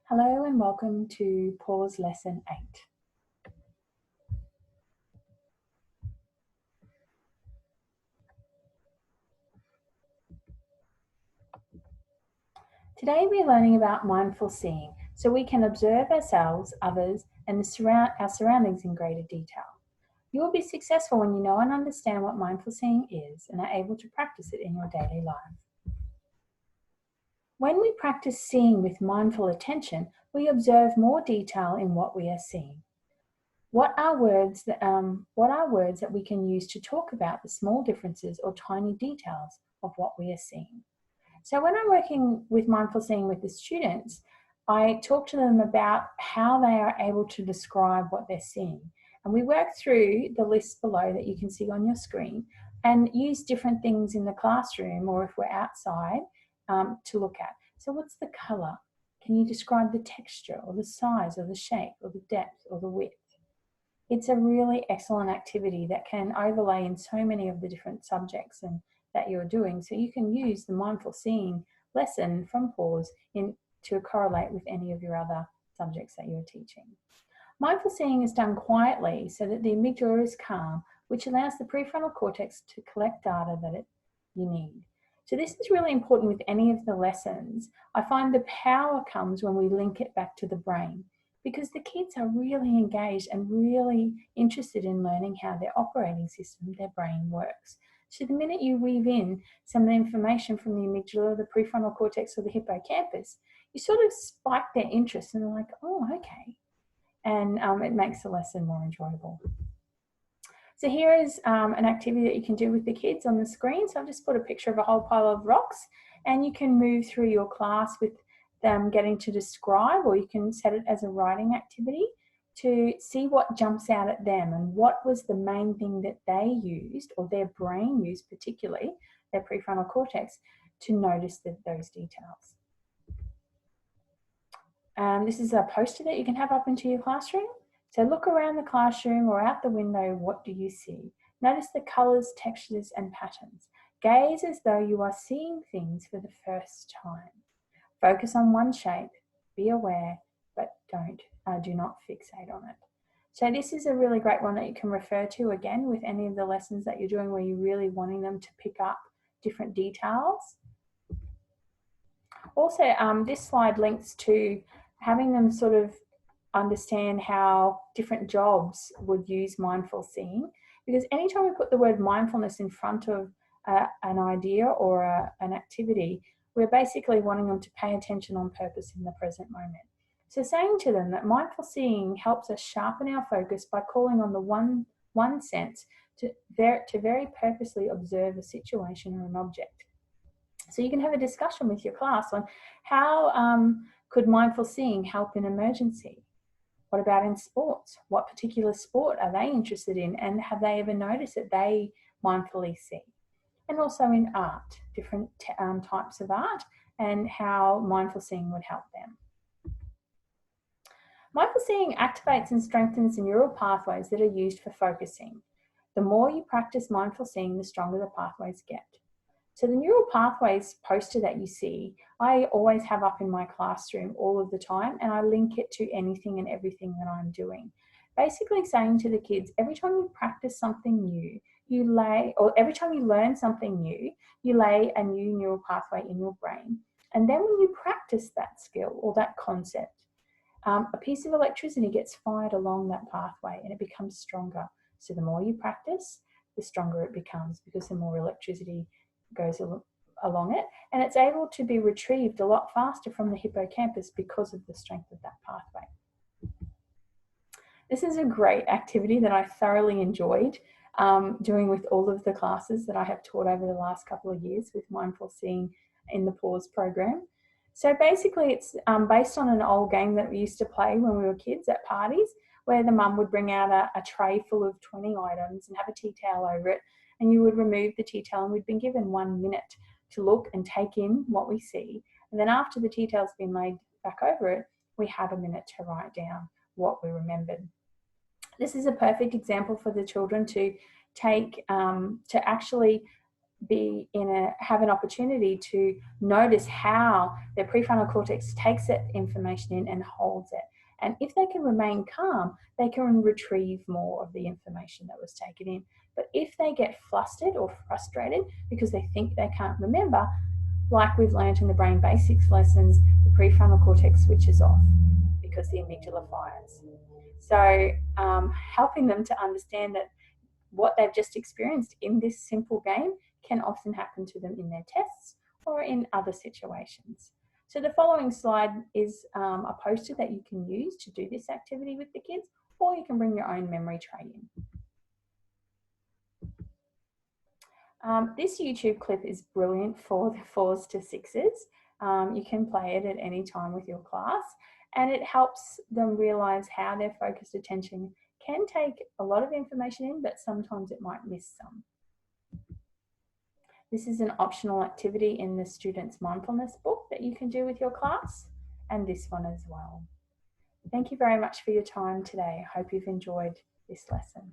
Hello and welcome to Pause Lesson 8. Today we're learning about mindful seeing so we can observe ourselves, others and our surroundings in greater detail. You will be successful when you know and understand what mindful seeing is and are able to practice it in your daily life. When we practice seeing with mindful attention, we observe more detail in what we are seeing. What are words that we can use to talk about the small differences or tiny details of what we are seeing? So when I'm working with mindful seeing with the students, I talk to them about how they are able to describe what they're seeing. And we work through the list below that you can see on your screen and use different things in the classroom or if we're outside to look at. So what's the colour? Can you describe the texture or the size or the shape or the depth or the width? It's a really excellent activity that can overlay in so many of the different subjects and that you're doing. So you can use the mindful seeing lesson from Pause to correlate with any of your other subjects that you're teaching. Mindful seeing is done quietly so that the amygdala is calm, which allows the prefrontal cortex to collect data that you need. So this is really important with any of the lessons. I find the power comes when we link it back to the brain, because the kids are really engaged and really interested in learning how their operating system, their brain works. So the minute you weave in some of the information from the amygdala, the prefrontal cortex or the hippocampus, you sort of spike their interest and they're like, oh, okay. And it makes the lesson more enjoyable. So here is an activity that you can do with the kids on the screen. So I've just put a picture of a whole pile of rocks and you can move through your class with them getting to describe, or you can set it as a writing activity to see what jumps out at them and what was the main thing that they used or their brain used, particularly their prefrontal cortex, to notice those details. This is a poster that you can have up into your classroom. So look around the classroom or out the window, what do you see? Notice the colours, textures and patterns. Gaze as though you are seeing things for the first time. Focus on one shape, be aware, but do not fixate on it. So this is a really great one that you can refer to again with any of the lessons that you're doing where you're really wanting them to pick up different details. Also, this slide links to having them sort of understand how different jobs would use mindful seeing, because anytime we put the word mindfulness in front of an idea or an activity, we're basically wanting them to pay attention on purpose in the present moment. So saying to them that mindful seeing helps us sharpen our focus by calling on the one sense to very purposely observe a situation or an object. So you can have a discussion with your class on how could mindful seeing help in emergency? What about in sports? What particular sport are they interested in, and have they ever noticed that they mindfully see? And also in art, different types of art, and how mindful seeing would help them. Mindful seeing activates and strengthens the neural pathways that are used for focusing. The more you practice mindful seeing, the stronger the pathways get. So the neural pathways poster that you see, I always have up in my classroom all of the time, and I link it to anything and everything that I'm doing. Basically saying to the kids, every time you practice something new, every time you learn something new, you lay a new neural pathway in your brain. And then when you practice that skill or that concept, a piece of electricity gets fired along that pathway and it becomes stronger. So the more you practice, the stronger it becomes, because the more electricity goes along it, and it's able to be retrieved a lot faster from the hippocampus because of the strength of that pathway. This is a great activity that I thoroughly enjoyed doing with all of the classes that I have taught over the last couple of years with mindful seeing in the Pause program. So basically it's based on an old game that we used to play when we were kids at parties, where the mum would bring out a tray full of 20 items and have a tea towel over it, and you would remove the tea towel, and we'd been given 1 minute to look and take in what we see. And then after the tea towel's been laid back over it, we have a minute to write down what we remembered. This is a perfect example for the children to take, to actually have an opportunity to notice how their prefrontal cortex takes that information in and holds it. And if they can remain calm, they can retrieve more of the information that was taken in. But if they get flustered or frustrated because they think they can't remember, like we've learned in the Brain Basics lessons, the prefrontal cortex switches off because the amygdala fires. So helping them to understand that what they've just experienced in this simple game can often happen to them in their tests or in other situations. So the following slide is a poster that you can use to do this activity with the kids, or you can bring your own memory tray in. This YouTube clip is brilliant for the 4s to 6s. You can play it at any time with your class, and it helps them realise how their focused attention can take a lot of information in, but sometimes it might miss some. This is an optional activity in the student's mindfulness book that you can do with your class, and this one as well. Thank you very much for your time today. I hope you've enjoyed this lesson.